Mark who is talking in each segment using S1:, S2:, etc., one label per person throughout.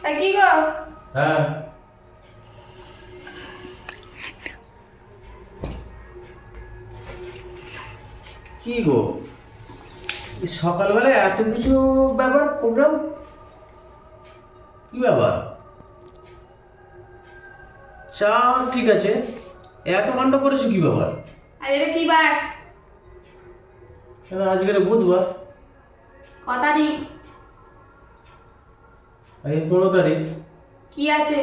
S1: কি গো?
S2: হ্যাঁ কি গো, এই সকালবেলায় এত কিছু ব্যাপার প্রোগ্রাম, কি ব্যাপার? চা ঠিক আছে, এত কাণ্ড করেছো কি ব্যাপার?
S1: আজ এটা কি বার?
S2: কেন আজকের বুধবার,
S1: ক তারিখ?
S2: আজকে 15 তারিখ।
S1: কি আছে?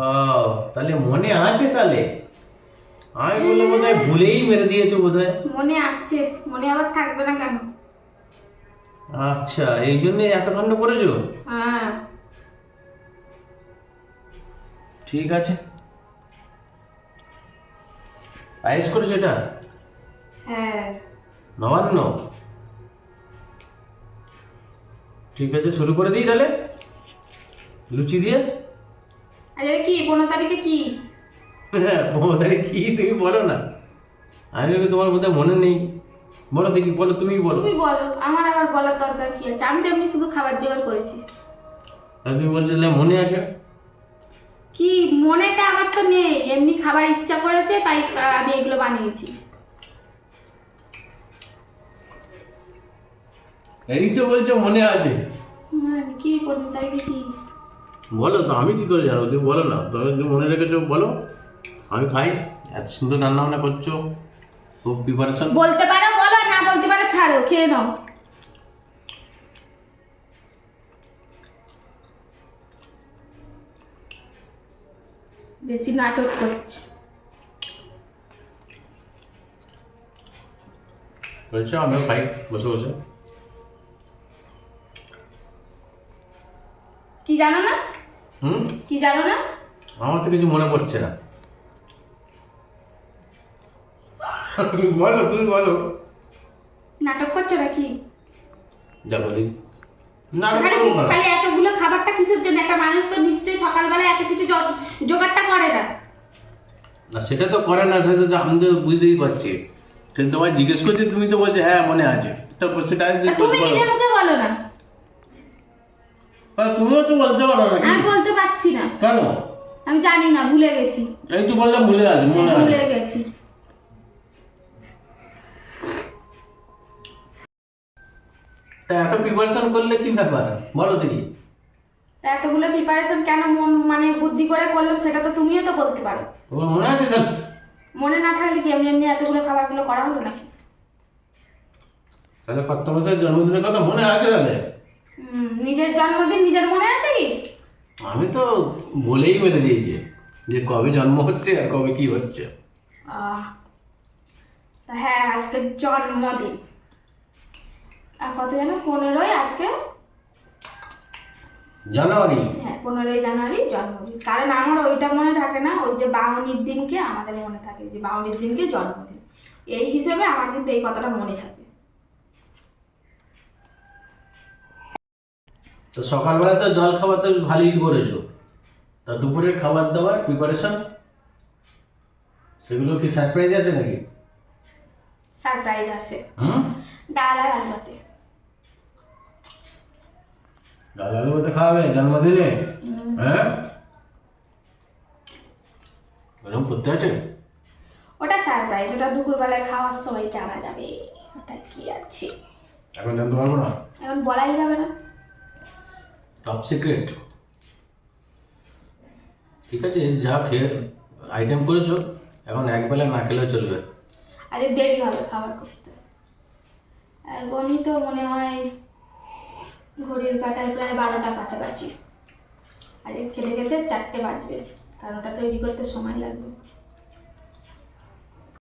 S2: ও, তাহলে মনে আছে তাহলে। আমি বললাম বোধহয় ভুলেই মেরে দিয়েছো বোধহয়।
S1: মনে আছে, মনে আবার থাকবে না কেন?
S2: আচ্ছা, এই জন্যে এত কাণ্ড করেছো।
S1: হ্যাঁ।
S2: ঠিক আছে, পায়েস করেছো এটা?
S1: হ্যাঁ।
S2: নবান্ন। ঠিক আছে, শুরু করে দিই তাহলে লুচি দিয়ে।
S1: আজ এটা কি 15 তারিখে কি?
S2: হ্যাঁ, 15 তারিখ কি তুমি বলো না, আমি বলি তোমার বোধহয় মনে নেই। বলো দেখি, বলো, তুমি বলো।
S1: তুমি বলো, আমার আবার বলার দরকার কি আছে? আমি তো এমনি শুধু খাবার জোগাড় করেছি।
S2: আর তুমি বলছো তাহলে মনে আছে।
S1: কি মনেটা আমার তো নেই, এমনি খাবার ইচ্ছা করেছে তাই আমি এগুলো বানিয়েছি।
S2: এই তো বলছো মনে আছে।
S1: কি 15 তারিখে কি?
S2: বলো তো, আমি কি করে জানো, তুমি বলো না, তুমি মনে রেখেছো বলো, আমি খাই। এত সুন্দর রান্না বান্না করছো, খুব প্রিপারেশন।
S1: বলতে পারো বলো, না বলতে পারো ছাড়ো, খেয়ে নাও। বেশি নাটক করছে।
S2: বলছো আমিও খাই বসে বসে।
S1: কি জানো না?
S2: হুম,
S1: কি জানো না?
S2: আমার তো কিছু মনে পড়ছে না। তুমি বলো, তুমি বলো।
S1: নাটক করছো নাকি?
S2: যাবো দিন না,
S1: খালি খালি এতগুলো খাবারটা কিসের জন্য? একটা মানুষ তো নিশ্চয়ই সকালবেলা এত কিছু জোগাড়টা করে না।
S2: না সেটা তো করে না, সেটা তো আমি তো বুঝতেই পারছি। কিন্তু তোমায় জিজ্ঞেস করছি, তুমি তো বলছো হ্যাঁ মনে আছে, তো সেটা আমি
S1: তা তুমি
S2: বলো।
S1: নিজের মুখে বলো না।
S2: তুমিও তো বলতে পারো নাকি?
S1: আমি বলতে পারছি না।
S2: কেন?
S1: আমি জানি না, ভুলে গেছি।
S2: এই তো বললাম ভুলে আছে, মনে আছে।
S1: ভুলে গেছি।
S2: তা এত প্রিপারেশন করলে কি ব্যাপার বলো দেখি।
S1: তা এতগুলো প্রিপারেশন কেন মানে বুদ্ধি করে করলাম সেটা তো তুমিও তো বলতে পারো।
S2: তোমার মনে আছে কেন?
S1: মনে না থাকলে কি এমনি এমনি এতগুলো খাবারগুলো করা হলো নাকি?
S2: তাহলে কত বছর জন্মদিনের কথা মনে আছে তাহলে?
S1: নিজের জন্মদিন নিজের মনে আছে কি?
S2: আমি তো বলেই মেরে দিয়েছি যে কবে জন্ম হচ্ছে আর কবে কি হচ্ছে।
S1: তা হ্যাঁ, আজকে জন্মদিন। আর কত জানো? 15 আজকে।
S2: জানুয়ারি।
S1: হ্যাঁ, 15 জানুয়ারি জন্মদিন। কারণ আমার ওইটা মনে থাকে না, ওই যে বাউনির দিনকে আমাদের মনে থাকে যে বাউনির দিনকে জন্মদিন। এই হিসেবে আমার কিন্তু এই কথাটা মনে থাকে।
S2: তো সকালবেলা তো জল খাবার তো ভালোই করেছো, তা দুপুরের খাবার দাবার প্রিপারেশন সেগুলো কি সারপ্রাইজ আছে নাকি?
S1: সারপ্রাইজ আছে।
S2: হুম,
S1: ডাল আর আলু ভাতে।
S2: ডাল আলু ভাতে খাওয়াবে জন্মদিনে? হ্যাঁ, এরকম করতে আছে?
S1: ওটা সারপ্রাইজ, ওটা দুপুরবেলায় খাওয়ার সময় জানা যাবে ওটা কি আছে।
S2: এখন জানতে পারবো না,
S1: এখন বলাই যাবে না।
S2: Top secret. ঠিক আছে, যা খেয়ে আইটেম করেছো এখন একবেলা না খেলেও চলবে।
S1: আজ দেরি হবে খাবার করতে। এখনই তো মনে হয় ঘড়ির কাঁটায় প্রায় 12টা কাছাকাছি। আজ খেতে খেতে 4টে বাজবে, কারণ ওটা তৈরি করতে সময় লাগবে।